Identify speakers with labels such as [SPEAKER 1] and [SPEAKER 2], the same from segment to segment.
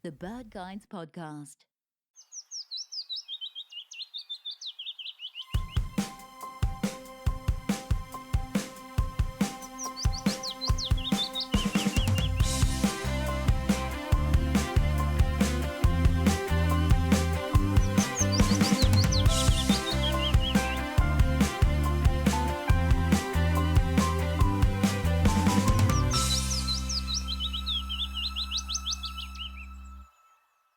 [SPEAKER 1] The BirdGuides Podcast.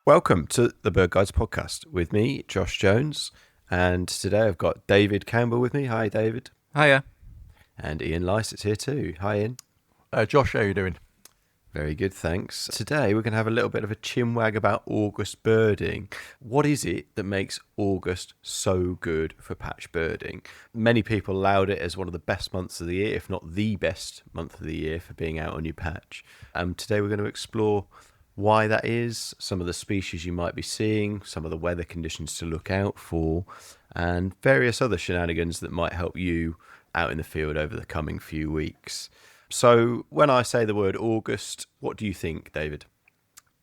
[SPEAKER 2] Welcome to the BirdGuides Podcast with me, Josh Jones, and today I've got David Campbell with me. Hi, David.
[SPEAKER 3] Hiya.
[SPEAKER 2] And Ian Lysett here too. Hi, Ian.
[SPEAKER 4] Josh, how are you doing?
[SPEAKER 2] Very good, thanks. Today we're going to have a little bit of a chinwag about August birding. What is it that makes August so good for patch birding? Many people laud it as one of the best months of the year, if not the best month of the year for being out on your patch. Today we're going to explore why that is, some of the species you might be seeing, some of the weather conditions to look out for, and various other shenanigans that might help you out in the field over the coming few weeks. So when I say the word August, what do you think, David?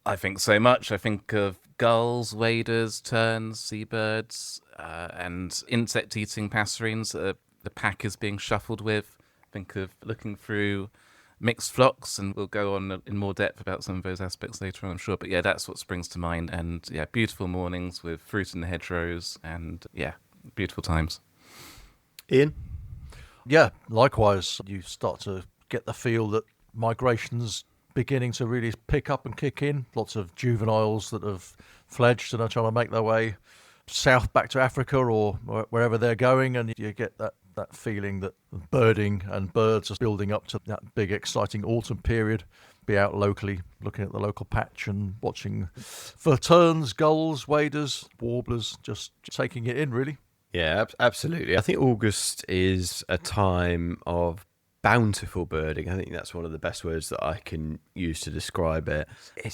[SPEAKER 3] I think so much. I think of gulls, waders, terns, seabirds, and insect-eating passerines that the pack is being shuffled with. Think of looking through mixed flocks, and we'll go on in more depth about some of those aspects later on, I'm sure. But yeah, that's what springs to mind. And yeah, beautiful mornings with fruit in the hedgerows, and yeah, beautiful times.
[SPEAKER 2] Ian?
[SPEAKER 4] Yeah, likewise, you start to get the feel that migration's beginning to really pick up and kick in. Lots of juveniles that have fledged and are trying to make their way south back to Africa or wherever they're going, and you get that feeling that birding and birds are building up to that big exciting autumn period. Be out locally looking at the local patch and watching for terns, gulls, waders, warblers, just taking it in really.
[SPEAKER 2] Yeah, absolutely. I think August is a time of bountiful birding. I think that's one of the best words that I can use to describe it.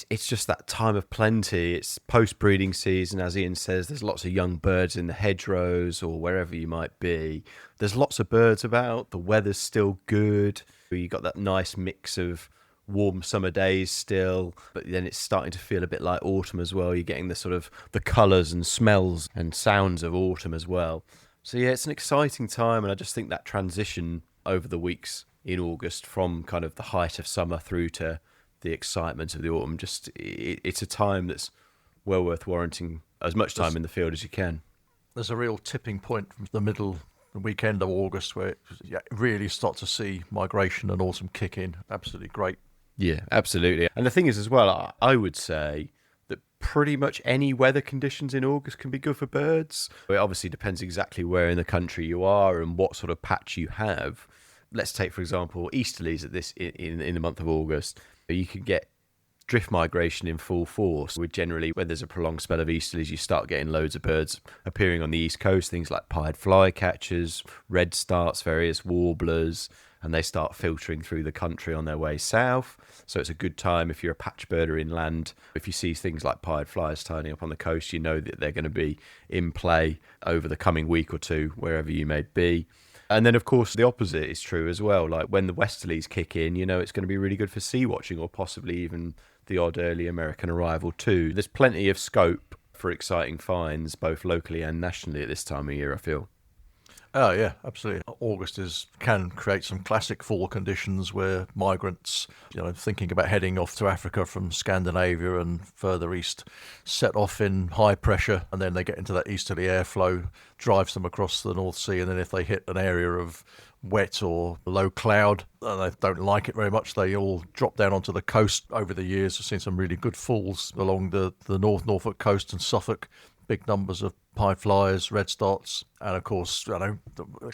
[SPEAKER 2] It's just that time of plenty. It's post-breeding season, as Ian says. There's lots of young birds in the hedgerows or wherever you might be. There's lots of birds about. The weather's still good. You got that nice mix of warm summer days still, but then it's starting to feel a bit like autumn as well. You're getting the sort of the colours and smells and sounds of autumn as well. So yeah, it's an exciting time, and I just think that transition over the weeks in August from kind of the height of summer through to the excitement of the autumn, just it's a time that's well worth warranting as much time in the field as you can.
[SPEAKER 4] There's a real tipping point from the weekend of August where you really start to see migration and autumn kick in. Absolutely great.
[SPEAKER 2] Yeah, absolutely. And the thing is as well, I would say that pretty much any weather conditions in August can be good for birds. It obviously depends exactly where in the country you are and what sort of patch you have. Let's take, for example, easterlies at this in the month of August. You can get drift migration in full force. Generally, when there's a prolonged spell of easterlies, you start getting loads of birds appearing on the east coast, things like pied flycatchers, redstarts, various warblers, and they start filtering through the country on their way south. So it's a good time if you're a patch birder inland. If you see things like pied flies turning up on the coast, you know that they're going to be in play over the coming week or two, wherever you may be. And then, of course, the opposite is true as well. Like when the westerlies kick in, you know it's going to be really good for sea watching, or possibly even the odd early American arrival too. There's plenty of scope for exciting finds, both locally and nationally at this time of year, I feel.
[SPEAKER 4] Oh yeah, absolutely. August can create some classic fall conditions where migrants, thinking about heading off to Africa from Scandinavia and further east, set off in high pressure, and then they get into that easterly airflow, drives them across the North Sea, and then if they hit an area of wet or low cloud and they don't like it very much, they all drop down onto the coast. Over the years, I've seen some really good falls along the Norfolk coast and Suffolk. Big numbers of pied flies, redstarts, and of course, the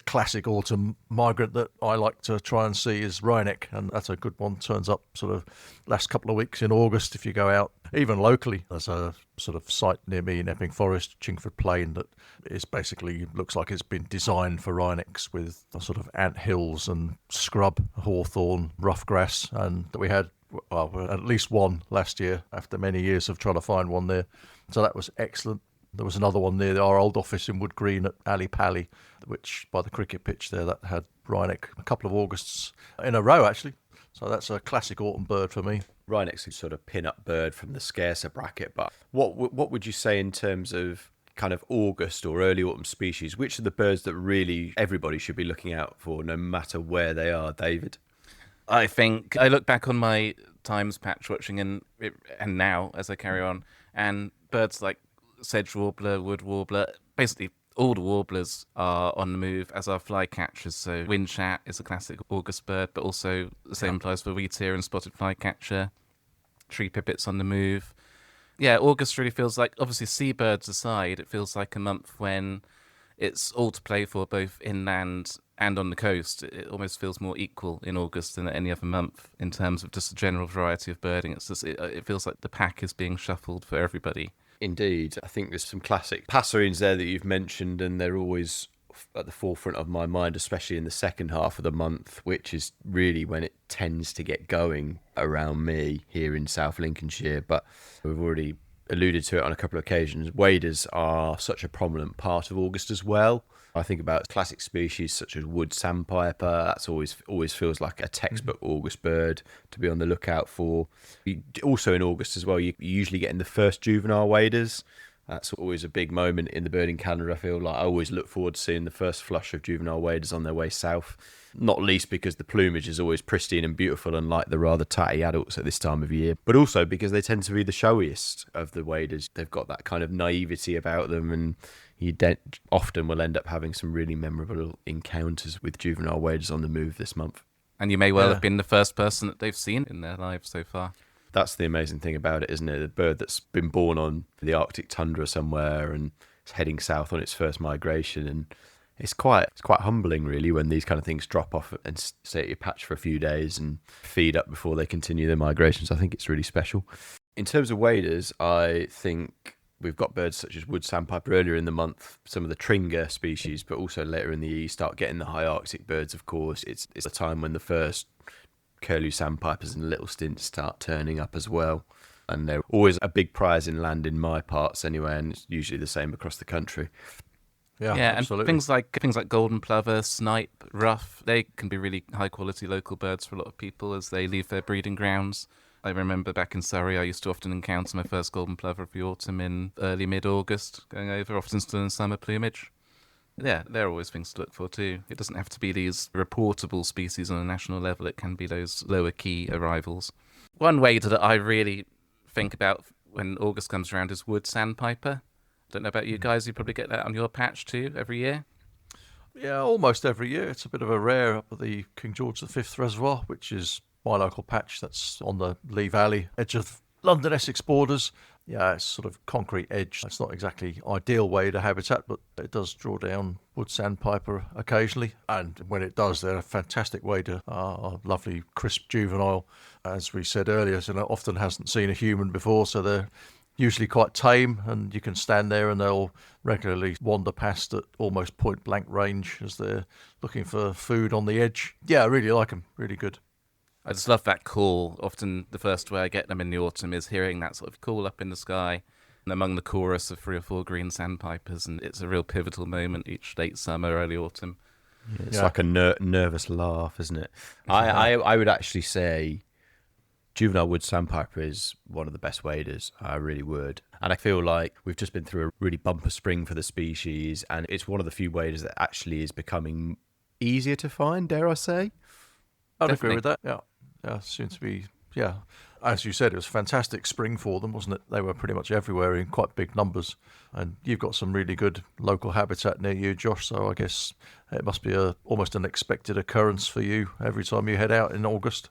[SPEAKER 4] classic autumn migrant that I like to try and see is wryneck, and that's a good one. Turns up sort of last couple of weeks in August if you go out. Even locally, there's a sort of site near me in Epping Forest, Chingford Plain, that is basically looks like it's been designed for wrynecks with sort of ant hills and scrub, hawthorn, rough grass, and we had at least one last year after many years of trying to find one there. So that was excellent. There was another one near our old office in Wood Green at Ali Pally, which by the cricket pitch there, that had wryneck a couple of Augusts in a row, actually. So that's a classic autumn bird for me.
[SPEAKER 2] right next to sort of pin-up bird from the scarcer bracket. But what would you say in terms of kind of August or early autumn species? Which are the birds that really everybody should be looking out for, no matter where they are, David?
[SPEAKER 3] I think I look back on my times patch watching and now as I carry on, and birds like sedge warbler, wood warbler, basically all the warblers are on the move, as are flycatchers. So Whinchat is a classic August bird, but also the same applies for wheatear and spotted flycatcher. Tree pipits on the move. Yeah, August really feels like, obviously seabirds aside, it feels like a month when it's all to play for both inland and on the coast. It almost feels more equal in August than any other month in terms of just a general variety of birding. It's just it feels like the pack is being shuffled for everybody.
[SPEAKER 2] Indeed. I think there's some classic passerines there that you've mentioned, and they're always at the forefront of my mind, especially in the second half of the month, which is really when it tends to get going around me here in South Lincolnshire. But we've already alluded to it on a couple of occasions. Waders are such a prominent part of August as well. I think about classic species such as Wood Sandpiper. That's always feels like a textbook August bird to be on the lookout for. Also in August as well, you usually get in the first juvenile waders. That's always a big moment in the birding calendar. I feel like I always look forward to seeing the first flush of juvenile waders on their way south, not least because the plumage is always pristine and beautiful, unlike the rather tatty adults at this time of year, but also because they tend to be the showiest of the waders. They've got that kind of naivety about them, and you often will end up having some really memorable encounters with juvenile waders on the move this month.
[SPEAKER 3] And you may well have been the first person that they've seen in their lives so far.
[SPEAKER 2] That's the amazing thing about it, isn't it? The bird that's been born on the Arctic tundra somewhere and it's heading south on its first migration, and it's quite humbling, really, when these kind of things drop off and stay at your patch for a few days and feed up before they continue their migrations. I think it's really special. In terms of waders, I think we've got birds such as Wood Sandpiper earlier in the month, some of the Tringer species, but also later in the year you start getting the high Arctic birds, of course. It's a time when the first curlew sandpipers and little stints start turning up as well. And they're always a big prize in land in my parts anyway, and it's usually the same across the country.
[SPEAKER 3] Yeah,
[SPEAKER 4] absolutely.
[SPEAKER 3] And things like golden plover, snipe, ruff, they can be really high quality local birds for a lot of people as they leave their breeding grounds. I remember back in Surrey, I used to often encounter my first golden plover of the autumn in early mid-August, going over, often still in summer plumage. Yeah, they're always things to look for too. It doesn't have to be these reportable species on a national level. It can be those lower key arrivals. One wader that I really think about when August comes around is Wood Sandpiper. Don't know about you guys. You probably get that on your patch too every year.
[SPEAKER 4] Yeah, almost every year. It's a bit of a rare up at the King George V Reservoir, which is my local patch. That's on the Lee Valley, edge of London Essex borders. Yeah, it's sort of concrete edge. It's not exactly ideal wader habitat, but it does draw down Wood Sandpiper occasionally. And when it does, they're a fantastic wader. A lovely, crisp juvenile. As we said earlier, so it often hasn't seen a human before, so they're usually quite tame, and you can stand there and they'll regularly wander past at almost point blank range as they're looking for food on the edge. Yeah, I really like them. Really good.
[SPEAKER 3] I just love that call. Often the first way I get them in the autumn is hearing that sort of call up in the sky and among the chorus of 3 or 4 green sandpipers, and it's a real pivotal moment each late summer, early autumn.
[SPEAKER 2] Yeah, it's like a nervous laugh, isn't it? I would actually say juvenile Wood Sandpiper is one of the best waders. I really would. And I feel like we've just been through a really bumper spring for the species, and it's one of the few waders that actually is becoming easier to find, dare I say.
[SPEAKER 4] I'd agree with that, yeah. Seems to be, yeah. As you said, it was a fantastic spring for them, wasn't it? They were pretty much everywhere in quite big numbers. And you've got some really good local habitat near you, Josh, so I guess it must be almost an expected occurrence for you every time you head out in August.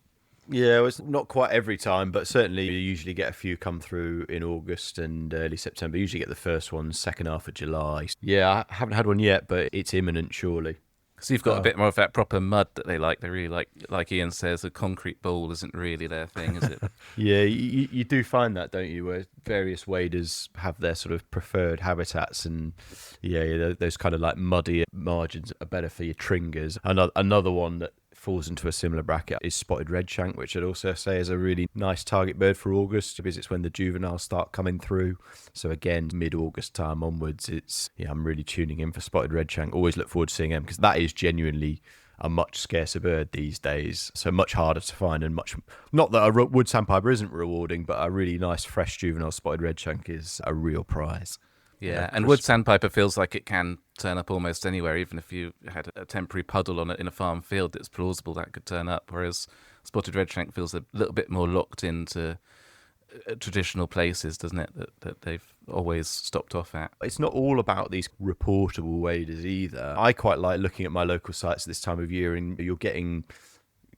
[SPEAKER 2] Yeah, it's not quite every time, but certainly you usually get a few come through in August and early September. You usually get the first one second half of July. Yeah, I haven't had one yet, but it's imminent, surely.
[SPEAKER 3] So you've got a bit more of that proper mud that they like. They really like Ian says, a concrete bowl isn't really their thing, is it?
[SPEAKER 2] Yeah, you do find that, don't you, where various waders have their sort of preferred habitats, and yeah, those kind of like muddy margins are better for your tringers. Another one that falls into a similar bracket is spotted redshank, which I'd also say is a really nice target bird for August because it's when the juveniles start coming through. So again, mid-August time onwards, I'm really tuning in for spotted redshank. Always look forward to seeing them because that is genuinely a much scarcer bird these days, so much harder to find, and much not that a wood sandpiper isn't rewarding, but a really nice fresh juvenile spotted redshank is a real prize.
[SPEAKER 3] Yeah, and wood sandpiper feels like it can turn up almost anywhere, even if you had a temporary puddle on it in a farm field. It's plausible that could turn up, whereas spotted redshank feels a little bit more locked into traditional places, doesn't it, that they've always stopped off at.
[SPEAKER 2] It's not all about these reportable waders either. I quite like looking at my local sites at this time of year, and you're getting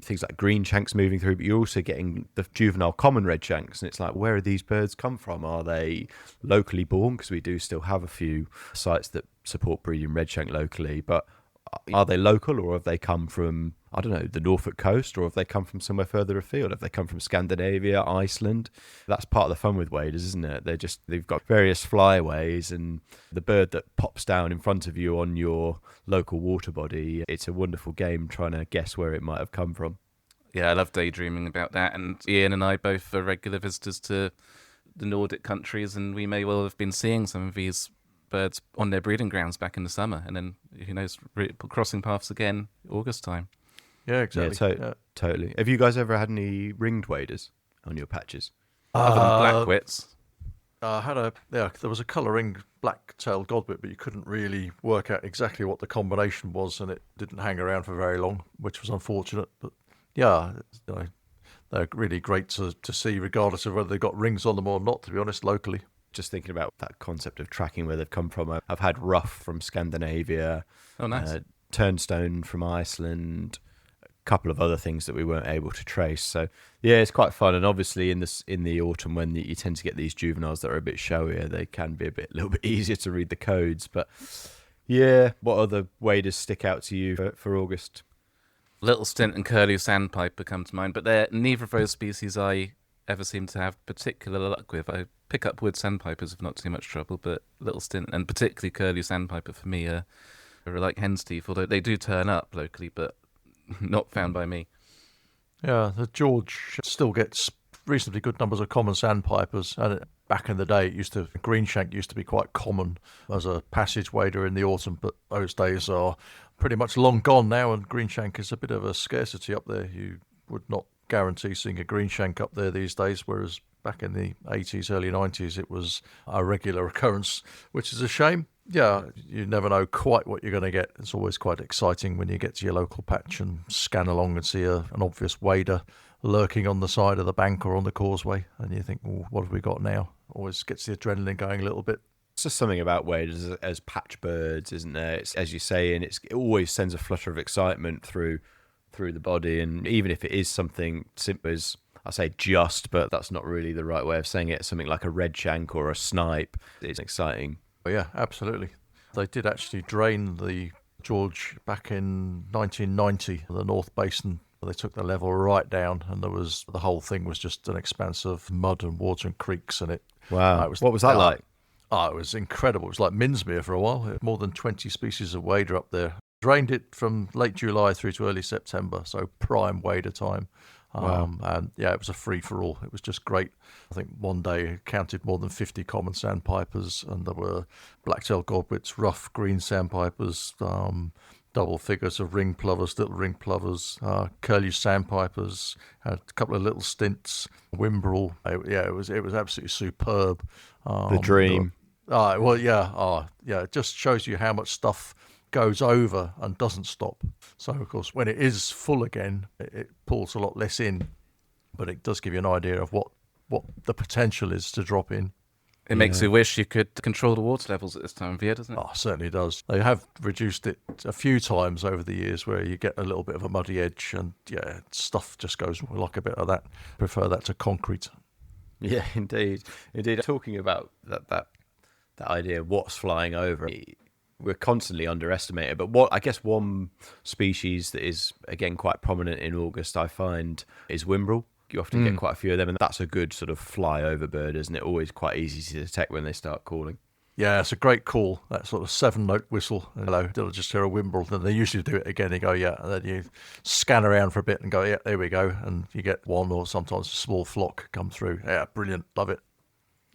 [SPEAKER 2] things like green shanks moving through, but you're also getting the juvenile common redshanks, and it's like, where are these birds come from? Are they locally born? Because we do still have a few sites that support breeding redshank locally, but are they local, or have they come from, I don't know, the Norfolk coast, or have they come from somewhere further afield? Have they come from Scandinavia, Iceland? That's part of the fun with waders, isn't it? They've got various flyways, and the bird that pops down in front of you on your local water body, it's a wonderful game trying to guess where it might have come from.
[SPEAKER 3] Yeah, I love daydreaming about that, and Ian and I both are regular visitors to the Nordic countries, and we may well have been seeing some of these birds on their breeding grounds back in the summer, and then, who knows, crossing paths again August time.
[SPEAKER 4] Yeah, exactly.
[SPEAKER 2] Yeah, totally. Have you guys ever had any ringed waders on your patches?
[SPEAKER 3] Other than blackwits.
[SPEAKER 4] There was a colouring black-tailed godwit, but you couldn't really work out exactly what the combination was, and it didn't hang around for very long, which was unfortunate. But yeah, they're really great to see, regardless of whether they've got rings on them or not, to be honest, locally.
[SPEAKER 2] Just thinking about that concept of tracking where they've come from. I've had ruff from Scandinavia,
[SPEAKER 3] Oh, nice.
[SPEAKER 2] turnstone from Iceland, a couple of other things that we weren't able to trace. So yeah, it's quite fun. And obviously in the autumn, when you tend to get these juveniles that are a bit showier, they can be a little bit easier to read the codes. But yeah, what other waders stick out to you for August?
[SPEAKER 3] Little Stint and Curlew Sandpiper come to mind, but neither of those species I ever seem to have particular luck with. I pick up wood sandpipers with not too much trouble, but Little Stint and particularly Curlew Sandpiper for me are like hen's teeth, although they do turn up locally, but not found by me.
[SPEAKER 4] Yeah, the George still gets reasonably good numbers of common sandpipers, and back in the day, greenshank used to be quite common as a passage wader in the autumn, but those days are pretty much long gone now, and greenshank is a bit of a scarcity up there. You would not guarantee seeing a greenshank up there these days, whereas back in the 80s, early 90s, it was a regular occurrence, which is a shame. Yeah, you never know quite what you're going to get. It's always quite exciting when you get to your local patch and scan along and see an obvious wader lurking on the side of the bank or on the causeway, and you think, well, what have we got now? Always gets the adrenaline going a little bit.
[SPEAKER 2] It's just something about waders as patch birds, isn't there? It's, as you say, and it always sends a flutter of excitement through the body, and even if it is something simple as, I say just, but that's not really the right way of saying it, something like a redshank or a snipe, it's exciting.
[SPEAKER 4] Oh, yeah, absolutely. They did actually drain the George back in 1990, the North Basin. They took the level right down, and the whole thing was just an expanse of mud and water and creeks, and
[SPEAKER 2] Wow. What was that like?
[SPEAKER 4] Oh, it was incredible. It was like Minsmere for a while. More than 20 species of wader up there. Drained it from late July through to early September, so prime wader time.
[SPEAKER 2] Wow.
[SPEAKER 4] And yeah, it was a free-for-all. It was just great. I think one day I counted more than 50 common sandpipers, and there were black-tailed godwits, rough green sandpipers, double figures of ring plovers, little ring plovers, curlew sandpipers, had a couple of little stints, wimbrel. It was absolutely superb.
[SPEAKER 2] The dream.
[SPEAKER 4] It just shows you how much stuff goes over and doesn't stop. So, of course, when it is full again, it pulls a lot less in, but it does give you an idea of what the potential is to drop in.
[SPEAKER 3] It makes you wish you could control the water levels at this time of year, doesn't it?
[SPEAKER 4] Oh, certainly does. They have reduced it a few times over the years where you get a little bit of a muddy edge, and yeah, stuff just goes like a bit of that. Prefer that to concrete.
[SPEAKER 2] Yeah, indeed. Talking about that idea of what's flying over, we're constantly underestimated. But one species that is, again, quite prominent in August, I find, is wimbrel. You often get quite a few of them, and that's a good sort of flyover bird, isn't it? Always quite easy to detect when they start calling.
[SPEAKER 4] Yeah, it's a great call, that sort of 7-note whistle. Hello, they'll just hear a wimbrel, and they usually do it again. You go, yeah, and then you scan around for a bit and go, yeah, there we go, and you get one or sometimes a small flock come through. Yeah, brilliant, love it.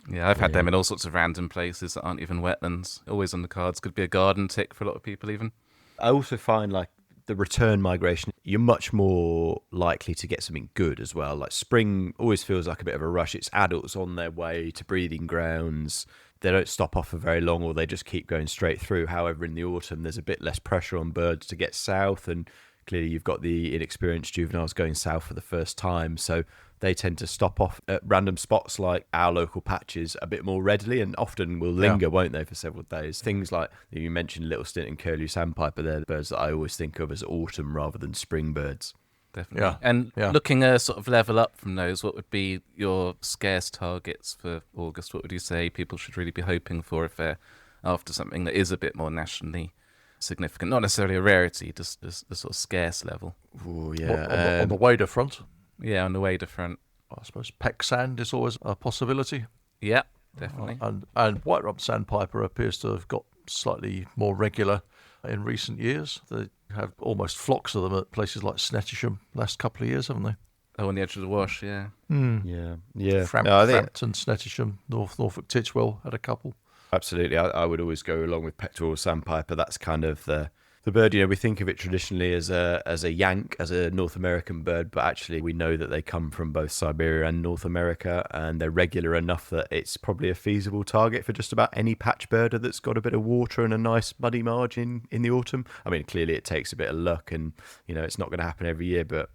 [SPEAKER 3] Yeah, I've had them in all sorts of random places that aren't even wetlands. Always on the cards. Could be a garden tick for a lot of people even.
[SPEAKER 2] I also find, like, the return migration, you're much more likely to get something good as well. Like spring always feels like a bit of a rush. It's adults on their way to breeding grounds. They don't stop off for very long, or they just keep going straight through. However, in the autumn, there's a bit less pressure on birds to get south, and clearly you've got the inexperienced juveniles going south for the first time. So they tend to stop off at random spots like our local patches a bit more readily, and often will linger, won't they, for several days. Things like you mentioned little stint and curlew sandpiper, they're the birds that I always think of as autumn rather than spring birds.
[SPEAKER 3] Definitely.
[SPEAKER 4] Yeah.
[SPEAKER 3] And
[SPEAKER 4] Yeah.
[SPEAKER 3] looking a sort of level up from those, what would be your scarce targets for August? What would you say people should really be hoping for if they're after something that is a bit more nationally significant? Not necessarily a rarity, just the sort of scarce level.
[SPEAKER 2] Oh,
[SPEAKER 4] On
[SPEAKER 2] yeah.
[SPEAKER 4] the wader front,
[SPEAKER 3] Yeah, on the wader front.
[SPEAKER 4] I suppose peck sand is always a possibility.
[SPEAKER 3] Yeah, definitely.
[SPEAKER 4] And white-rumped sandpiper appears to have got slightly more regular in recent years. They have almost flocks of them at places like Snettisham last couple of years, haven't they?
[SPEAKER 3] Oh, on the edge of the wash, yeah.
[SPEAKER 2] Yeah. No, I think
[SPEAKER 4] Frampton, Snettisham, Norfolk Titchwell had a couple.
[SPEAKER 2] absolutely. I would always go along with pectoral sandpiper. That's kind of the bird, we think of it traditionally as a yank, as a North American bird, but actually we know that they come from both Siberia and North America, and they're regular enough that it's probably a feasible target for just about any patch birder that's got a bit of water and a nice muddy margin in the autumn. I mean, clearly it takes a bit of luck, and it's not going to happen every year, but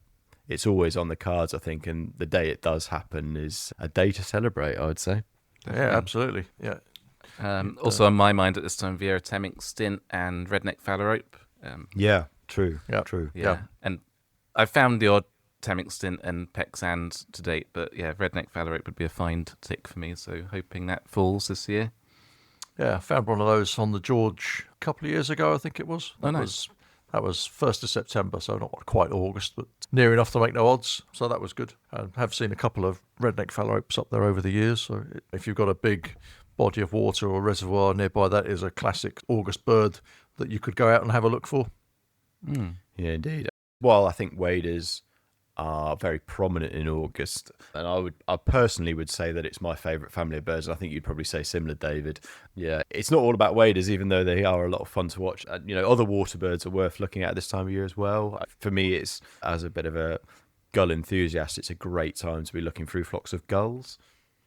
[SPEAKER 2] it's always on the cards, I think, and the day it does happen is a day to celebrate, I would say.
[SPEAKER 3] Definitely.
[SPEAKER 4] Yeah, absolutely. Yeah.
[SPEAKER 3] Also on my mind at this time of year, Temmink stint and redneck phalarope.
[SPEAKER 2] Yeah, true.
[SPEAKER 4] Yeah.
[SPEAKER 2] True.
[SPEAKER 3] Yeah. And I've found the odd Temmink stint and peck sand to date, but yeah, redneck phalarope would be a find tick for me, so hoping that falls this year.
[SPEAKER 4] Yeah, I found one of those on the George a couple of years ago, I think it was.
[SPEAKER 3] Oh, nice.
[SPEAKER 4] That was 1st of September, so not quite August, but near enough to make no odds. So that was good. I have seen a couple of redneck phalaropes up there over the years. So if you've got a big body of water or reservoir nearby, that is a classic August bird that you could go out and have a look for.
[SPEAKER 2] Yeah, indeed. Well, I think waders are very prominent in August, and I personally would say that it's my favourite family of birds, and I think you'd probably say similar, David. Yeah, it's not all about waders, even though they are a lot of fun to watch. Other water birds are worth looking at this time of year as well. For me, it's, as a bit of a gull enthusiast, it's a great time to be looking through flocks of gulls.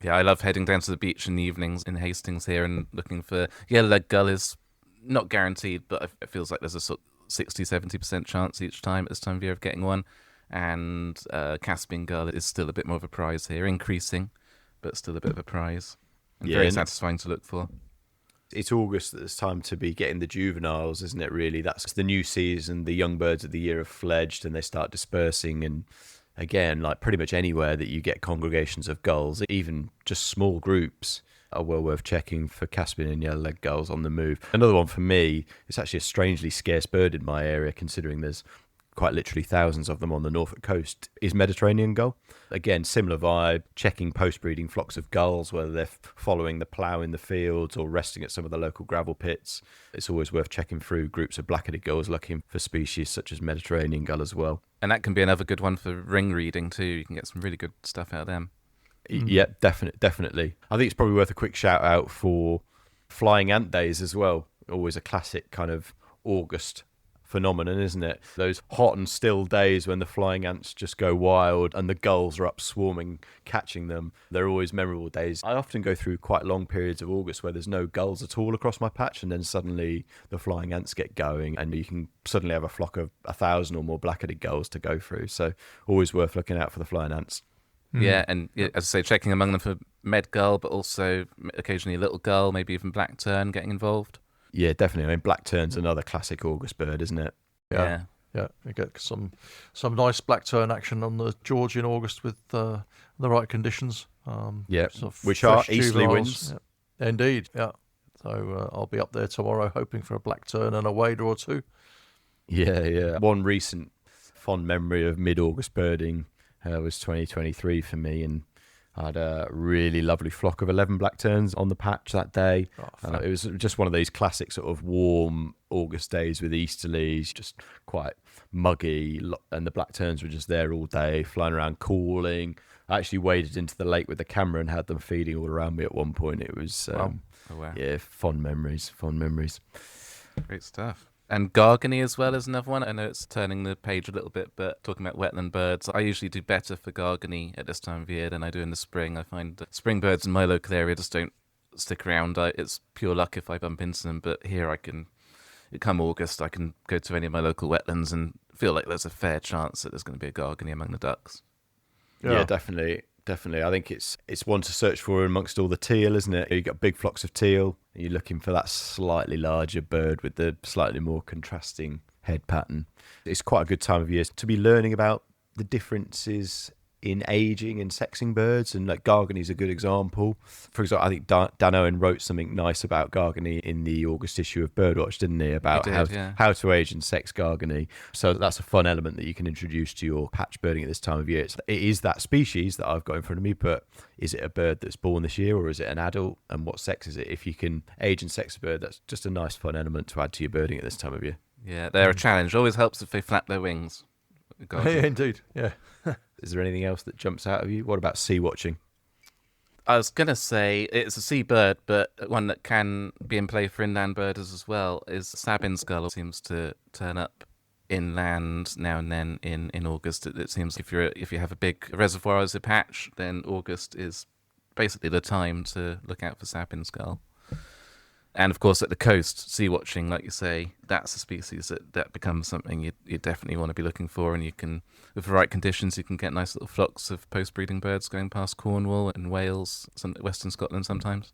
[SPEAKER 3] Yeah, I love heading down to the beach in the evenings in Hastings here and looking for yellow-legged gull. Is not guaranteed, but it feels like there's a sort of 60-70% chance each time at this time of year of getting one. And Caspian gull is still a bit more of a prize here, increasing, but still a bit of a prize. And very satisfying to look for.
[SPEAKER 2] It's August, it's time to be getting the juveniles, isn't it, really? That's the new season. The young birds of the year have fledged and they start dispersing. And again, like pretty much anywhere that you get congregations of gulls, even just small groups, are well worth checking for Caspian and yellow-legged gulls on the move. Another one for me, it's actually a strangely scarce bird in my area, considering there's quite literally thousands of them on the Norfolk coast, is Mediterranean gull. Again, similar vibe, checking post-breeding flocks of gulls, whether they're following the plough in the fields or resting at some of the local gravel pits. It's always worth checking through groups of black-headed gulls, looking for species such as Mediterranean gull as well.
[SPEAKER 3] And that can be another good one for ring reading too. You can get some really good stuff out of them.
[SPEAKER 2] Yeah, definitely. I think it's probably worth a quick shout out for flying ant days as well. Always a classic kind of August phenomenon, isn't it? Those hot and still days when the flying ants just go wild and the gulls are up swarming, catching them. They're always memorable days. I often go through quite long periods of August where there's no gulls at all across my patch, and then suddenly the flying ants get going and you can suddenly have a flock of 1,000 or more black-headed gulls to go through. So always worth looking out for the flying ants.
[SPEAKER 3] Yeah, and as I say, checking among them for med gull, but also occasionally a little gull, maybe even black tern getting involved.
[SPEAKER 2] Yeah, definitely. I mean, black tern's another classic August bird, isn't it?
[SPEAKER 3] Yeah.
[SPEAKER 4] Yeah, you get some nice black tern action on the George in August with the right conditions. Sort of
[SPEAKER 2] which are
[SPEAKER 4] fresh
[SPEAKER 2] easterly
[SPEAKER 4] juveniles.
[SPEAKER 2] winds.
[SPEAKER 4] Yeah. Indeed, yeah. So I'll be up there tomorrow hoping for a black tern and a wader or two.
[SPEAKER 2] Yeah. One recent fond memory of mid-August birding was 2023 for me, and I had a really lovely flock of 11 black terns on the patch that day. It was just one of these classic sort of warm August days with easterlies, just quite muggy, and the black terns were just there all day, flying around calling. I actually waded into the lake with the camera and had them feeding all around me at one point. It was,
[SPEAKER 3] Wow.
[SPEAKER 2] yeah, fond memories.
[SPEAKER 3] Great stuff. And gargany as well is another one. I know it's turning the page a little bit, but talking about wetland birds, I usually do better for gargany at this time of year than I do in the spring. I find that spring birds in my local area just don't stick around. It's pure luck if I bump into them, but here come August, I can go to any of my local wetlands and feel like there's a fair chance that there's going to be a gargany among the ducks.
[SPEAKER 2] Yeah, definitely. Definitely. I think it's one to search for amongst all the teal, isn't it? You've got big flocks of teal. You're looking for that slightly larger bird with the slightly more contrasting head pattern. It's quite a good time of year to be learning about the differences in aging and sexing birds, and like gargany is a good example. For example, I think Dan Owen wrote something nice about gargany in the August issue of Birdwatch, didn't he? About how to age and sex gargany. So that's a fun element that you can introduce to your patch birding at this time of year. It is that species that I've got in front of me, but is it a bird that's born this year or is it an adult? And what sex is it? If you can age and sex a bird, that's just a nice fun element to add to your birding at this time of year.
[SPEAKER 3] Yeah, they're a challenge. Always helps if they flap their wings.
[SPEAKER 4] Yeah, indeed. Yeah.
[SPEAKER 2] Is there anything else that jumps out of you? What about sea watching?
[SPEAKER 3] I was going to say it's a seabird, but one that can be in play for inland birders as well is Sabin's gull. Seems to turn up inland now and then in August. It seems if you have a big reservoir as a patch, then August is basically the time to look out for Sabin's gull. And of course, at the coast, sea watching, like you say, that's a species that becomes something you definitely want to be looking for. And you can, with the right conditions, you can get nice little flocks of post-breeding birds going past Cornwall and Wales, Western Scotland sometimes.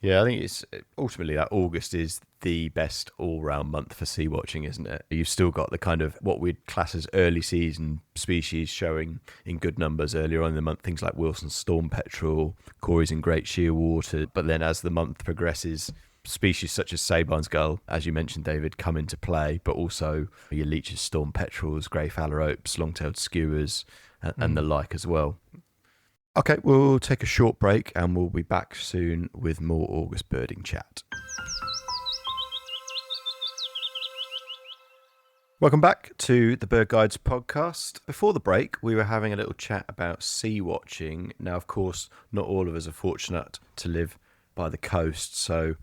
[SPEAKER 2] Yeah, I think it's ultimately that August is the best all-round month for sea watching, isn't it? You've still got the kind of what we'd class as early season species showing in good numbers earlier on in the month, things like Wilson's storm petrel, Corey's and great shearwater. But then as the month progresses, species such as Sabine's gull, as you mentioned, David, come into play, but also your leeches, storm petrels, grey phalaropes, long-tailed skewers, and the like as well. Okay, we'll take a short break and we'll be back soon with more August birding chat. Welcome back to the BirdGuides Podcast. Before the break, we were having a little chat about sea watching. Now, of course, not all of us are fortunate to live by the coast, so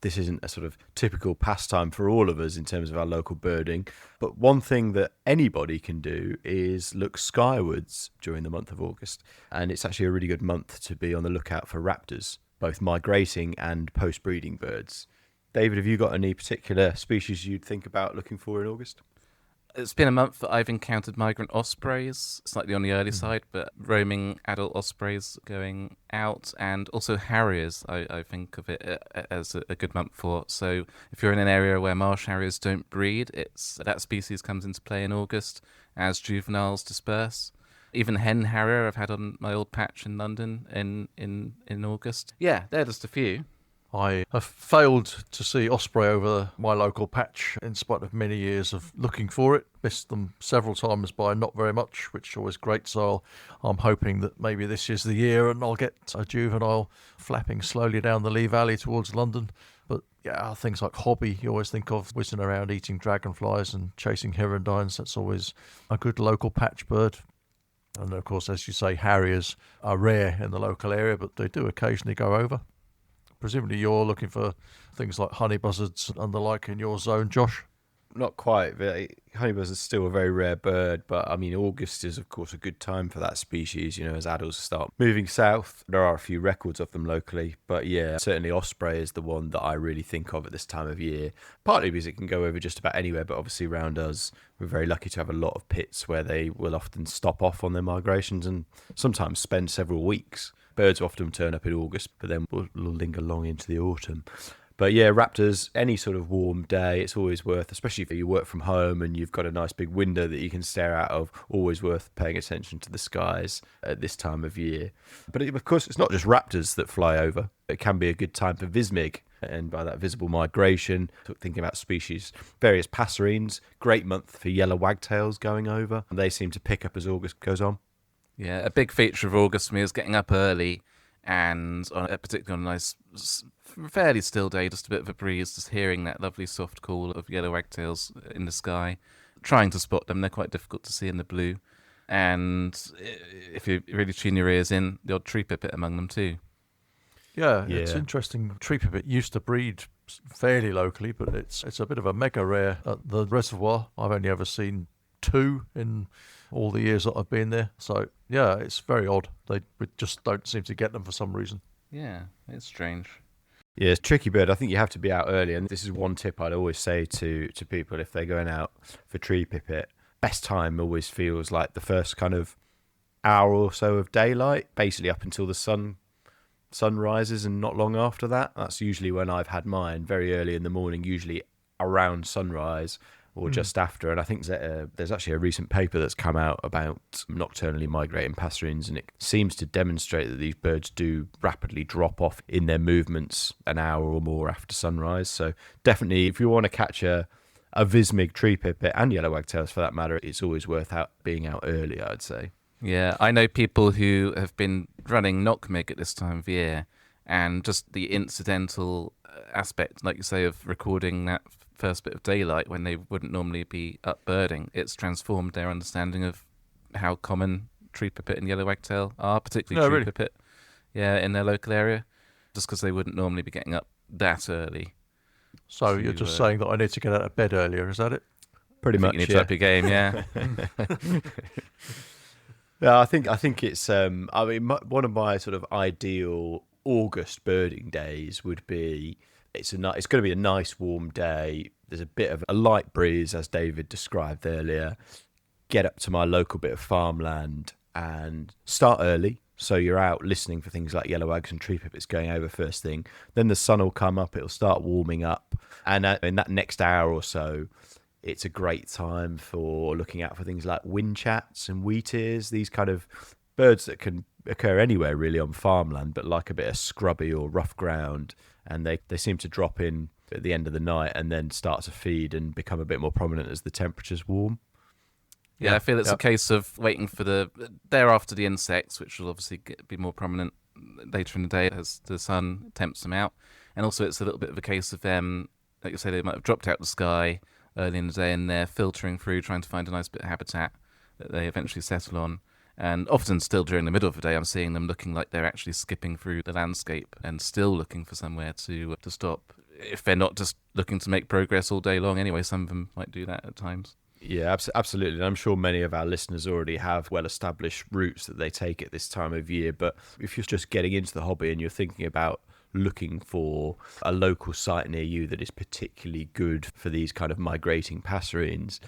[SPEAKER 2] this isn't a sort of typical pastime for all of us in terms of our local birding. But one thing that anybody can do is look skywards during the month of August. And it's actually a really good month to be on the lookout for raptors, both migrating and post-breeding birds. David, have you got any particular species you'd think about looking for in August?
[SPEAKER 3] It's been a month that I've encountered migrant ospreys, slightly on the early side, but roaming adult ospreys going out, and also harriers, I think of it as a good month for. So if you're in an area where marsh harriers don't breed, that species comes into play in August as juveniles disperse. Even hen harrier I've had on my old patch in London in August. Yeah, they're just a few.
[SPEAKER 4] I have failed to see osprey over my local patch in spite of many years of looking for it. Missed them several times by not very much, which is always great. So I'm hoping that maybe this is the year and I'll get a juvenile flapping slowly down the Lee Valley towards London. But yeah, things like hobby, you always think of whizzing around eating dragonflies and chasing hirundines. That's always a good local patch bird. And of course, as you say, harriers are rare in the local area, but they do occasionally go over. Presumably you're looking for things like honey buzzards and the like in your zone, Josh?
[SPEAKER 2] Not quite. Honey buzzard is still a very rare bird, but I mean, August is, of course, a good time for that species. You know, as adults start moving south, there are a few records of them locally. But yeah, certainly osprey is the one that I really think of at this time of year, partly because it can go over just about anywhere, but obviously around us, we're very lucky to have a lot of pits where they will often stop off on their migrations and sometimes spend several weeks. Birds often turn up in August, but then will linger long into the autumn. But yeah, raptors, any sort of warm day, it's always worth, especially if you work from home and you've got a nice big window that you can stare out of, always worth paying attention to the skies at this time of year. But of course, it's not just raptors that fly over. It can be a good time for vismig, and by that visible migration, thinking about species, various passerines, great month for yellow wagtails going over. And they seem to pick up as August goes on.
[SPEAKER 3] Yeah, a big feature of August for me is getting up early and particularly on a nice, fairly still day, just a bit of a breeze, just hearing that lovely soft call of yellow wagtails in the sky, trying to spot them. They're quite difficult to see in the blue. And if you really tune your ears in, the odd tree pipit among them too.
[SPEAKER 4] Yeah, it's
[SPEAKER 2] Yeah.
[SPEAKER 4] interesting. Tree pipit used to breed fairly locally, but it's a bit of a mega rare at the reservoir. I've only ever seen 2 in all the years that I've been there. So yeah, it's very odd. We just don't seem to get them for some reason.
[SPEAKER 3] Yeah, it's strange.
[SPEAKER 2] Yeah, it's a tricky bird. I think you have to be out early, and this is one tip I'd always say to people if they're going out for tree pipit. Best time always feels like the first kind of hour or so of daylight, basically up until the sun rises, and not long after that. That's usually when I've had mine, very early in the morning, usually around sunrise or just after. And I think there's actually a recent paper that's come out about nocturnally migrating passerines, and it seems to demonstrate that these birds do rapidly drop off in their movements an hour or more after sunrise. So definitely, if you want to catch a vismig tree pipit, and yellow wagtails for that matter, it's always worth being out early, I'd say.
[SPEAKER 3] Yeah, I know people who have been running knockmig at this time of year, and just the incidental aspect, like you say, of recording that first bit of daylight when they wouldn't normally be up birding, it's transformed their understanding of how common tree pipit and yellow wagtail are, particularly tree pipit, in their local area, just because they wouldn't normally be getting up that early.
[SPEAKER 4] So you're just saying that I need to get out of bed earlier, is that it?
[SPEAKER 2] Pretty much,
[SPEAKER 3] you need to up your game, yeah.
[SPEAKER 2] Yeah, I think it's. I mean, one of my sort of ideal August birding days would be. It's going to be a nice warm day. There's a bit of a light breeze, as David described earlier. Get up to my local bit of farmland and start early. So you're out listening for things like yellow wags and tree pipits going over first thing. Then the sun will come up. It'll start warming up, and in that next hour or so, it's a great time for looking out for things like Whinchats and wheatears, these kind of birds that can occur anywhere really on farmland, but like a bit of scrubby or rough ground. And they seem to drop in at the end of the night and then start to feed and become a bit more prominent as the temperature's warm.
[SPEAKER 3] Yeah, I feel it's a case of waiting for thereafter the insects, which will obviously be more prominent later in the day as the sun tempts them out. And also it's a little bit of a case of them, like you say, they might have dropped out the sky early in the day and they're filtering through, trying to find a nice bit of habitat that they eventually settle on. And often still during the middle of the day, I'm seeing them looking like they're actually skipping through the landscape and still looking for somewhere to stop. If they're not just looking to make progress all day long anyway, some of them might do that at times.
[SPEAKER 2] Yeah, absolutely. And I'm sure many of our listeners already have well-established routes that they take at this time of year. But if you're just getting into the hobby and you're thinking about looking for a local site near you that is particularly good for these kind of migrating passerines,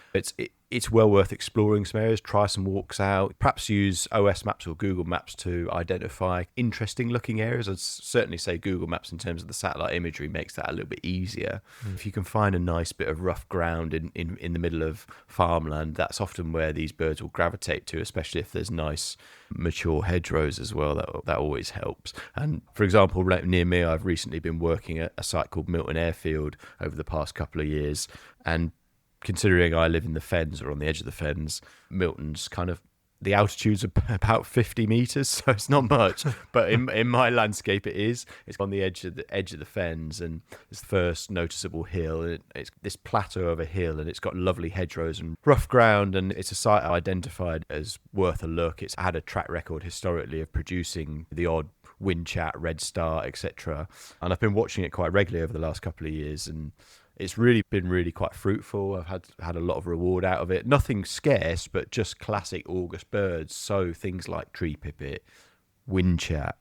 [SPEAKER 2] it's well worth exploring some areas, try some walks out, perhaps use OS Maps or Google Maps to identify interesting looking areas. I'd certainly say Google Maps in terms of the satellite imagery makes that a little bit easier. If you can find a nice bit of rough ground in the middle of farmland, that's often where these birds will gravitate to, especially if there's nice mature hedgerows as well. That always helps. And for example, near me, I've recently been working at a site called Milton Airfield over the past couple of years, and considering I live in the fens or on the edge of the fens, Milton's kind of the altitude's about 50 meters, so it's not much. But in my landscape, it's on the edge of the fens, and it's the first noticeable hill. It's this plateau of a hill, and it's got lovely hedgerows and rough ground, and it's a site I identified as worth a look. It's had a track record historically of producing the odd Whinchat, red star, etc. And I've been watching it quite regularly over the last couple of years, and it's really been quite fruitful. I've had a lot of reward out of it. Nothing scarce, but just classic August birds. So things like tree pipit, Whinchat,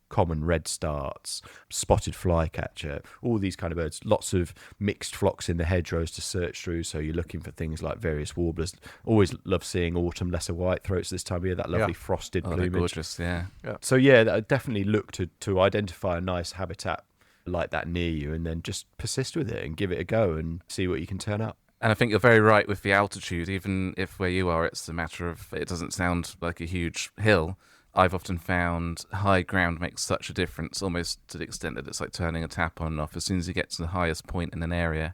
[SPEAKER 2] common red starts, spotted flycatcher, all these kind of birds. Lots of mixed flocks in the hedgerows to search through. So you're looking for things like various warblers. Always love seeing autumn lesser whitethroats this time of year, that lovely frosted plumage.
[SPEAKER 3] They're gorgeous, yeah.
[SPEAKER 2] So yeah, definitely look to identify a nice habitat like that near you, and then just persist with it and give it a go and see what you can turn up.
[SPEAKER 3] And I think you're very right with the altitude, even if where you are it's a matter of it doesn't sound like a huge hill. I've often found high ground makes such a difference, almost to the extent that it's like turning a tap on and off. As soon as you get to the highest point in an area,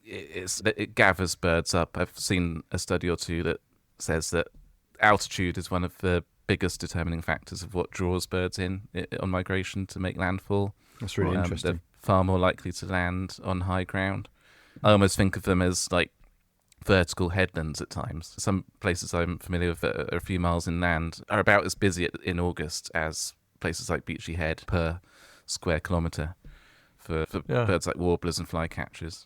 [SPEAKER 3] it gathers birds up. I've seen a study or two that says that altitude is one of the biggest determining factors of what draws birds in on migration to make landfall.
[SPEAKER 2] That's really interesting.
[SPEAKER 3] They're far more likely to land on high ground. I almost think of them as like vertical headlands at times. Some places I'm familiar with that are a few miles inland are about as busy in August as places like Beachy Head per square kilometre for birds like warblers and flycatchers.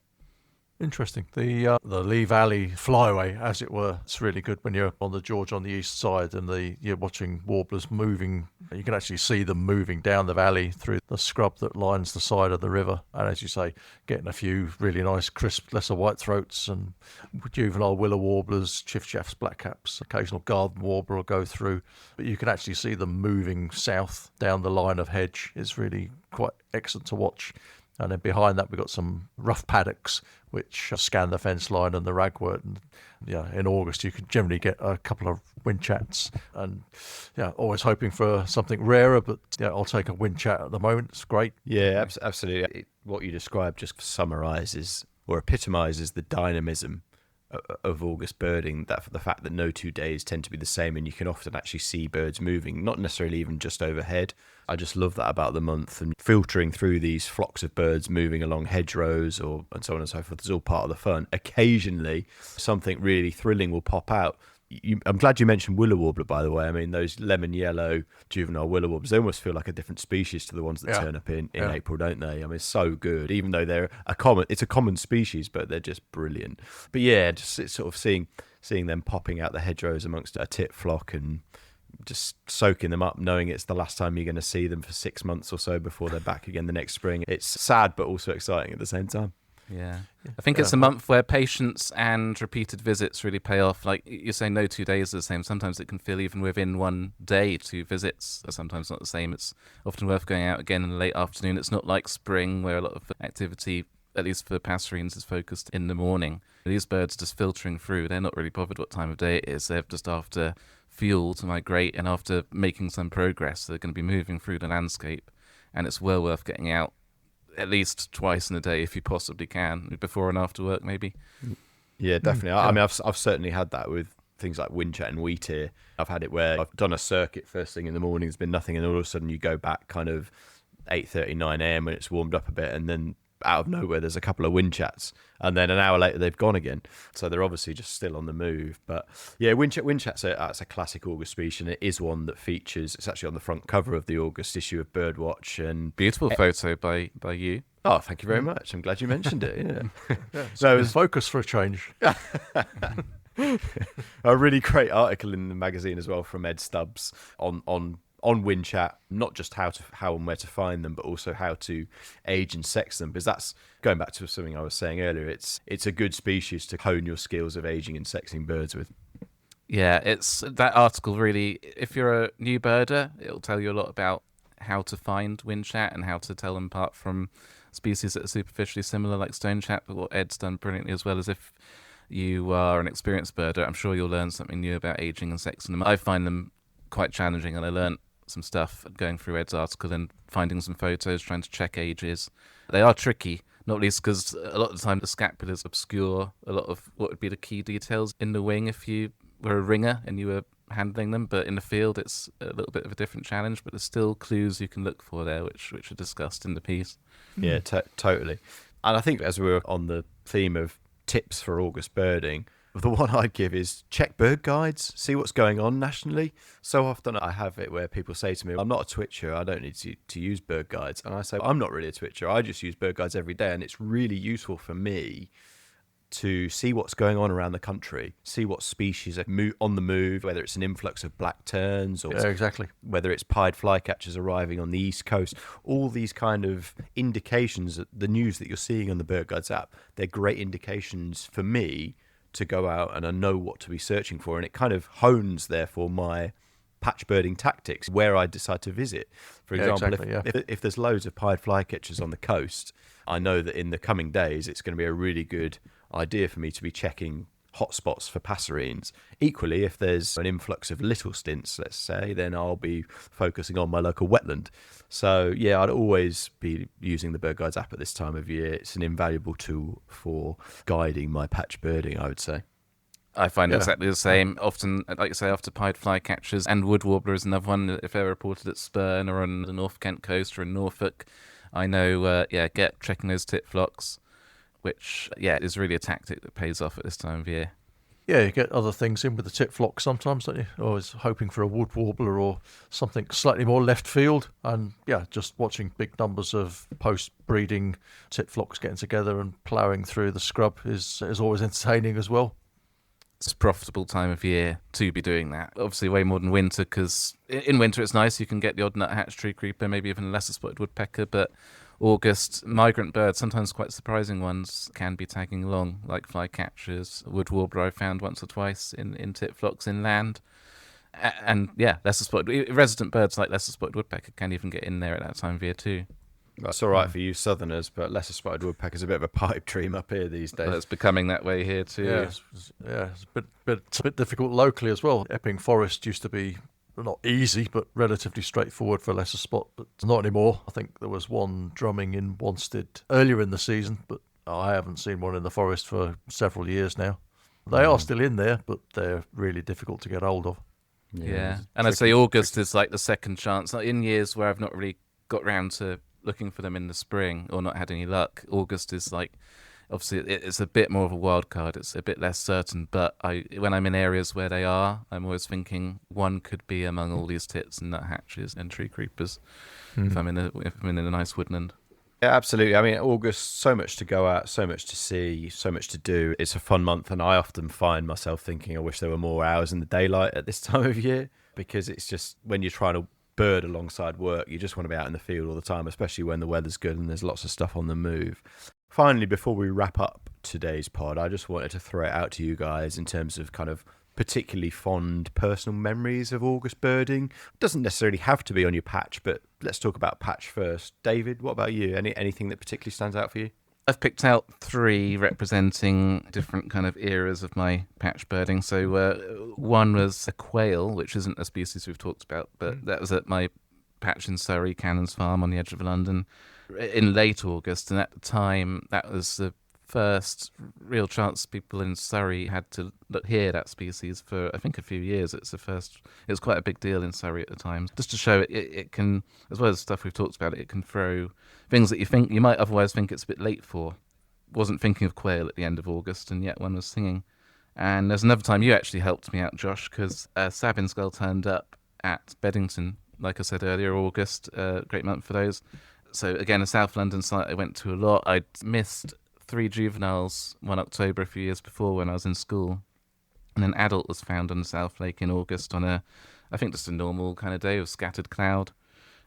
[SPEAKER 4] Interesting. The Lee Valley flyaway, as it were, it's really good when you're on the George on the east side and you're watching warblers moving. You can actually see them moving down the valley through the scrub that lines the side of the river. And as you say, getting a few really nice crisp lesser whitethroats and juvenile willow warblers, chiffchaffs, blackcaps, occasional garden warbler will go through. But you can actually see them moving south down the line of hedge. It's really quite excellent to watch. And then behind that, we've got some rough paddocks, which scan the fence line and the ragwort. And in August, you can generally get a couple of Whinchats. And always hoping for something rarer, but I'll take a Whinchat at the moment. It's great.
[SPEAKER 2] Yeah, absolutely. What you described just summarises or epitomises the dynamism of August birding, that the fact that no 2 days tend to be the same, and you can often actually see birds moving, not necessarily even just overhead. I just love that about the month, and filtering through these flocks of birds moving along hedgerows and so on and so forth is all part of the fun. Occasionally, something really thrilling will pop out. I'm glad you mentioned willow warbler, by the way. I mean, those lemon yellow juvenile willow warblers, they almost feel like a different species to the ones that turn up in April, don't they? I mean, it's so good, even though it's a common species, but they're just brilliant. But yeah, just it's sort of seeing them popping out the hedgerows amongst a tit flock and just soaking them up, knowing it's the last time you're going to see them for 6 months or so before they're back again the next spring. It's sad, but also exciting at the same time.
[SPEAKER 3] Yeah. I think it's a month where patience and repeated visits really pay off. Like you say, no 2 days are the same. Sometimes it can feel even within 1 day, 2 visits are sometimes not the same. It's often worth going out again in the late afternoon. It's not like spring where a lot of activity, at least for passerines, is focused in the morning. These birds just filtering through. They're not really bothered what time of day it is. They're just after fuel to migrate, and after making some progress, they're going to be moving through the landscape. And it's well worth getting out at least twice in a day if you possibly can, before and after work maybe.
[SPEAKER 2] Yeah, definitely. I mean, I've certainly had that with things like Whinchat and wheat here. I've had it where I've done a circuit first thing in the morning, there's been nothing, and all of a sudden you go back kind of 8:30, 9 a.m. when it's warmed up a bit, and then out of nowhere there's a couple of Whinchats, and then an hour later they've gone again. So they're obviously just still on the move. But yeah, Whinchat's a classic August species, and it is one that features. It's actually on the front cover of the August issue of Birdwatch. And
[SPEAKER 3] beautiful photo by you.
[SPEAKER 2] Oh, thank you very much. I'm glad you mentioned it. Yeah.
[SPEAKER 4] So it's focus for a change.
[SPEAKER 2] A really great article in the magazine as well from Ed Stubbs on Whinchat, not just how and where to find them, but also how to age and sex them, because that's going back to something I was saying earlier. It's a good species to hone your skills of aging and sexing birds with.
[SPEAKER 3] Yeah, it's that article really. If you're a new birder, it'll tell you a lot about how to find Whinchat and how to tell them apart from species that are superficially similar, like stonechat. But what Ed's done brilliantly as well is if you are an experienced birder, I'm sure you'll learn something new about aging and sexing them. I find them quite challenging, and I learnt some stuff going through Ed's article and finding some photos, trying to check ages. They are tricky, not least because a lot of the time the scapulars obscure a lot of what would be the key details in the wing if you were a ringer and you were handling them. But in the field it's a little bit of a different challenge, but there's still clues you can look for there, which are discussed in the piece.
[SPEAKER 2] Yeah, totally. And I think as we were on the theme of tips for August birding, the one I'd give is check BirdGuides, see what's going on nationally. So often I have it where people say to me, I'm not a twitcher, I don't need to use BirdGuides. And I say, I'm not really a twitcher, I just use BirdGuides every day. And it's really useful for me to see what's going on around the country, see what species are on the move, whether it's an influx of black terns or
[SPEAKER 4] exactly,
[SPEAKER 2] whether it's pied flycatchers arriving on the east coast. All these kind of indications, the news that you're seeing on the BirdGuides app, they're great indications for me to go out and I know what to be searching for, and it kind of hones therefore my patch birding tactics where I decide to visit. For example, if there's loads of pied flycatchers on the coast, I know that in the coming days it's going to be a really good idea for me to be checking hotspots for passerines. Equally, if there's an influx of little stints, let's say, then I'll be focusing on my local wetland. So yeah, I'd always be using the BirdGuides app at this time of year. It's an invaluable tool for guiding my patch birding, I would say.
[SPEAKER 3] I find exactly the same. Often, like you say, after pied flycatchers, and wood warbler is another one. If they're reported at Spurn or on the North Kent coast or in Norfolk, I know, get checking those tit flocks, which, is really a tactic that pays off at this time of year.
[SPEAKER 4] Yeah, you get other things in with the titflock sometimes, don't you? Always hoping for a wood warbler or something slightly more left field. And yeah, just watching big numbers of post-breeding titflocks getting together and ploughing through the scrub is always entertaining as well.
[SPEAKER 3] It's a profitable time of year to be doing that. Obviously, way more than winter, because in winter it's nice. You can get the odd nuthatch, tree creeper, maybe even a lesser spotted woodpecker. But August, migrant birds, sometimes quite surprising ones, can be tagging along, like flycatchers, wood warbler I found once or twice in titflocks inland. And yeah, lesser spotted resident birds like lesser spotted woodpecker can even get in there at that time of year too.
[SPEAKER 2] That's all right for you southerners, but lesser spotted woodpecker's a bit of a pipe dream up here these days.
[SPEAKER 3] But it's becoming that way here too.
[SPEAKER 4] Yeah, it's a bit difficult locally as well. Epping Forest used to be not easy, but relatively straightforward for lesser spot, but not anymore. I think there was one drumming in Wanstead earlier in the season, but I haven't seen one in the forest for several years now. They are still in there, but they're really difficult to get hold of.
[SPEAKER 3] Yeah. And I'd say August is like the second chance. Like in years where I've not really got round to looking for them in the spring or not had any luck, August is like, obviously it's a bit more of a wild card. It's a bit less certain, but when I'm in areas where they are, I'm always thinking one could be among all these tits and nuthatches and tree creepers if I'm in a nice woodland.
[SPEAKER 2] Yeah, absolutely. I mean, August, so much to go out, so much to see, so much to do. It's a fun month, and I often find myself thinking I wish there were more hours in the daylight at this time of year, because it's just when you're trying to bird alongside work, you just want to be out in the field all the time, especially when the weather's good and there's lots of stuff on the move. Finally, before we wrap up today's pod, I just wanted to throw it out to you guys in terms of kind of particularly fond personal memories of August birding. It doesn't necessarily have to be on your patch, but let's talk about patch first. David, what about you? Anything that particularly stands out for you?
[SPEAKER 3] I've picked out 3 representing different kind of eras of my patch birding. So one was a quail, which isn't a species we've talked about, but that was at my patch in Surrey, Cannons Farm on the edge of London, in late August. And at the time, that was the first real chance people in Surrey had to hear that species for, I think, a few years. It was quite a big deal in Surrey at the time. Just to show it can, as well as stuff we've talked about, it can throw things that you might otherwise think it's a bit late for. Wasn't thinking of quail at the end of August, and yet one was singing. And there's another time you actually helped me out, Josh, because Sabin's gull turned up at Beddington, like I said earlier, August, great month for those. So again, a South London site I went to a lot. I'd missed 3 juveniles one October a few years before when I was in school, and an adult was found on the South Lake in August on I think just a normal kind of day of scattered cloud.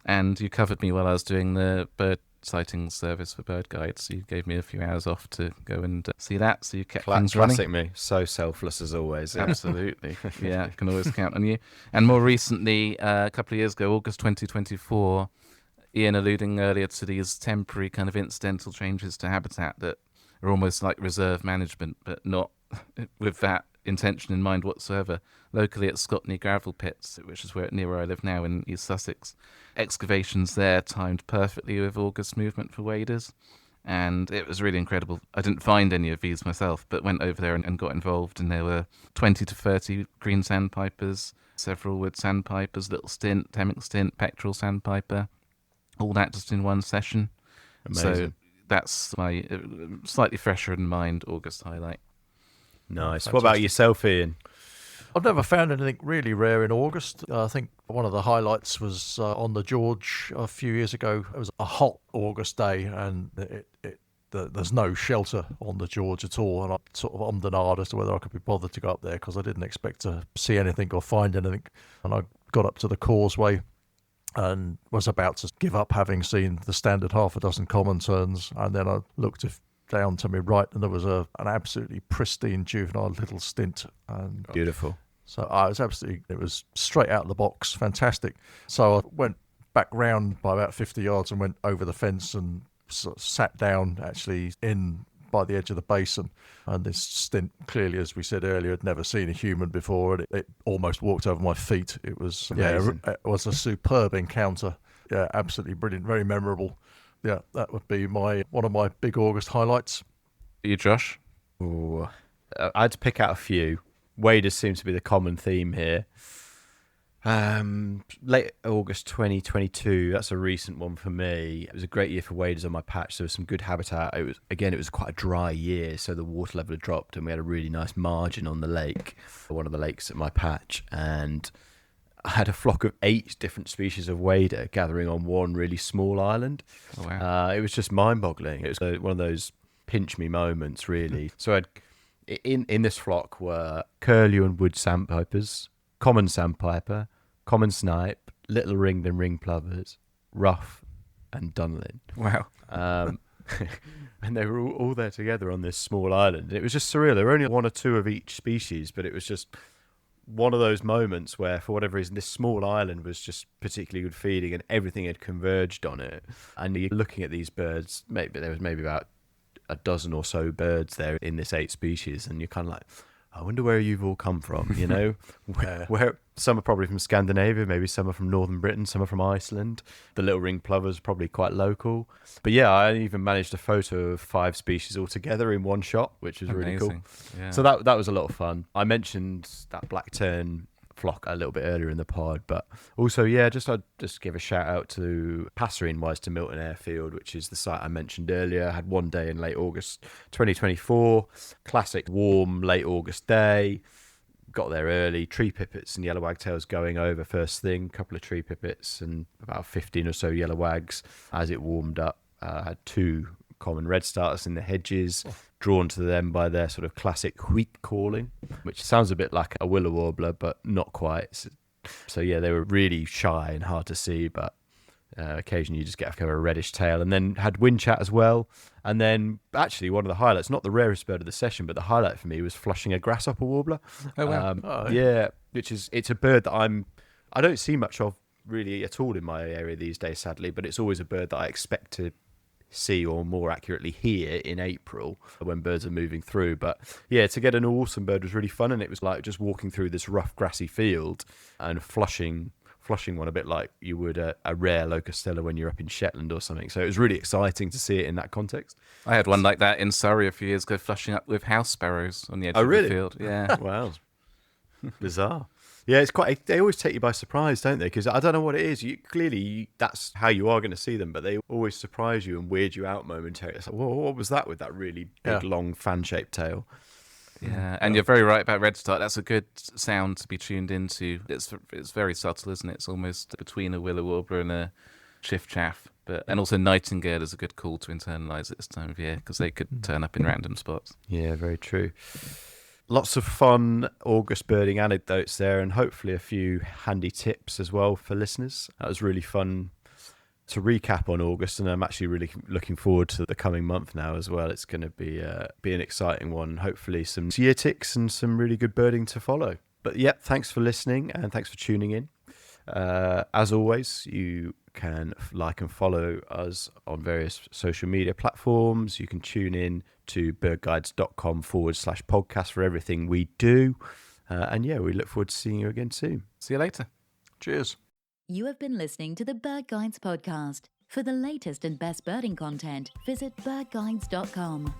[SPEAKER 3] And you covered me while I was doing the bird sighting service for BirdGuides, so you gave me a few hours off to go and see that, so you kept things running.
[SPEAKER 2] Classic me, so selfless as always. Yeah.
[SPEAKER 3] Absolutely. Yeah, can always count on you. And more recently, a couple of years ago, August 2024, Ian alluding earlier to these temporary kind of incidental changes to habitat that are almost like reserve management, but not with that intention in mind whatsoever. Locally at Scotney Gravel Pits, which is near where I live now in East Sussex, excavations there timed perfectly with August movement for waders, and it was really incredible. I didn't find any of these myself, but went over there and got involved, and there were 20 to 30 green sandpipers, several wood sandpipers, little stint, Hemming stint, pectoral sandpiper, all that just in one session.
[SPEAKER 2] Amazing.
[SPEAKER 3] So that's my slightly fresher in mind August highlight.
[SPEAKER 2] Nice. What about yourself, Ian?
[SPEAKER 4] I've never found anything really rare in August. I think one of the highlights was on the George a few years ago. It was a hot August day, and there's no shelter on the George at all. And I sort of ummed and ahed as to whether I could be bothered to go up there, because I didn't expect to see anything or find anything. And I got up to the causeway and was about to give up, having seen the standard half a dozen common terns. And then I looked down to my right, and there was an absolutely pristine juvenile little stint. And
[SPEAKER 2] Beautiful.
[SPEAKER 4] So it was straight out of the box, fantastic. So I went back round by about 50 yards and went over the fence and sort of sat down actually in by the edge of the basin. And this stint, clearly, as we said earlier, had never seen a human before, and it almost walked over my feet. It was
[SPEAKER 2] Amazing.
[SPEAKER 4] It was a superb encounter. Yeah, absolutely brilliant, very memorable. Yeah, that would be one of my big August highlights.
[SPEAKER 3] You, Josh?
[SPEAKER 2] Ooh, I had to pick out a few. Waders seems to be the common theme here. Late August 2022. That's a recent one for me. It was a great year for waders on my patch. There was some good habitat. It was quite a dry year, so the water level had dropped, and we had a really nice margin on the lake, one of the lakes at my patch, and I had a flock of 8 different species of wader gathering on one really small island.
[SPEAKER 3] Oh, wow.
[SPEAKER 2] It was just mind-boggling. It was one of those pinch me moments, really. So in this flock were curlew and wood sandpipers, common sandpiper, common snipe, little ringed and ring plovers, ruff, and dunlin.
[SPEAKER 3] Wow.
[SPEAKER 2] And they were all there together on this small island. It was just surreal. There were only 1 or 2 of each species, but it was just one of those moments where, for whatever reason, this small island was just particularly good feeding, and everything had converged on it. And you're looking at these birds. There was maybe about a dozen or so birds there in this 8 species, and you're kind of like, I wonder where you've all come from, you know? where some are probably from Scandinavia, maybe some are from northern Britain, some are from Iceland. The little ring plovers probably quite local. But yeah, I even managed a photo of 5 species all together in one shot, which was really cool.
[SPEAKER 3] Yeah.
[SPEAKER 2] So that was a lot of fun. I mentioned that black tern flock a little bit earlier in the pod, but also I'd just give a shout out to passerine wise to Milton Airfield, which is the site I mentioned earlier. I had one day in late August 2024, classic warm late August day. Got there early, tree pipits and yellow wagtails going over first thing, couple of tree pipits and about 15 or so yellow wags. As it warmed up, had 2 common red starters in the hedges, drawn to them by their sort of classic wheat calling, which sounds a bit like a willow warbler, but not quite. So yeah, they were really shy and hard to see, but occasionally you just get a reddish tail. And then had Whinchat as well. And then actually one of the highlights, not the rarest bird of the session, but the highlight for me was flushing a grasshopper warbler.
[SPEAKER 3] Oh, wow.
[SPEAKER 2] Yeah, it's a bird that I don't see much of really at all in my area these days, sadly, but it's always a bird that I expect to see, or more accurately hear, in April when birds are moving through. But yeah, to get an awesome bird was really fun, and it was like just walking through this rough grassy field and flushing one a bit like you would a rare locustella when you're up in Shetland or something. So it was really exciting to see it in that context.
[SPEAKER 3] I had one like that in Surrey a few years ago, flushing up with house sparrows on the edge of
[SPEAKER 2] really?
[SPEAKER 3] the field. Yeah.
[SPEAKER 2] Wow. Bizarre. Yeah, it's quite. They always take you by surprise, don't they? Because I don't know what it is. That's how you are going to see them, but they always surprise you and weird you out momentarily. It's like, whoa, what was that with that really big, long fan-shaped tail?
[SPEAKER 3] Yeah, and you're very right about redstart. That's a good sound to be tuned into. It's very subtle, isn't it? It's almost between a willow warbler and a chiff-chaff. And also nightingale is a good call to internalise at this time of year, because they could turn up in random spots.
[SPEAKER 2] Yeah, very true. Lots of fun August birding anecdotes there, and hopefully a few handy tips as well for listeners. That was really fun to recap on August, and I'm actually really looking forward to the coming month now as well. It's going to be an exciting one. Hopefully some year ticks and some really good birding to follow. But yep, thanks for listening and thanks for tuning in. As always, you can like and follow us on various social media platforms. You can tune in to birdguides.com/podcast for everything we do. And yeah, we look forward to seeing you again soon.
[SPEAKER 3] See you later.
[SPEAKER 4] Cheers.
[SPEAKER 1] You have been listening to the Bird Guides Podcast. For the latest and best birding content, visit birdguides.com.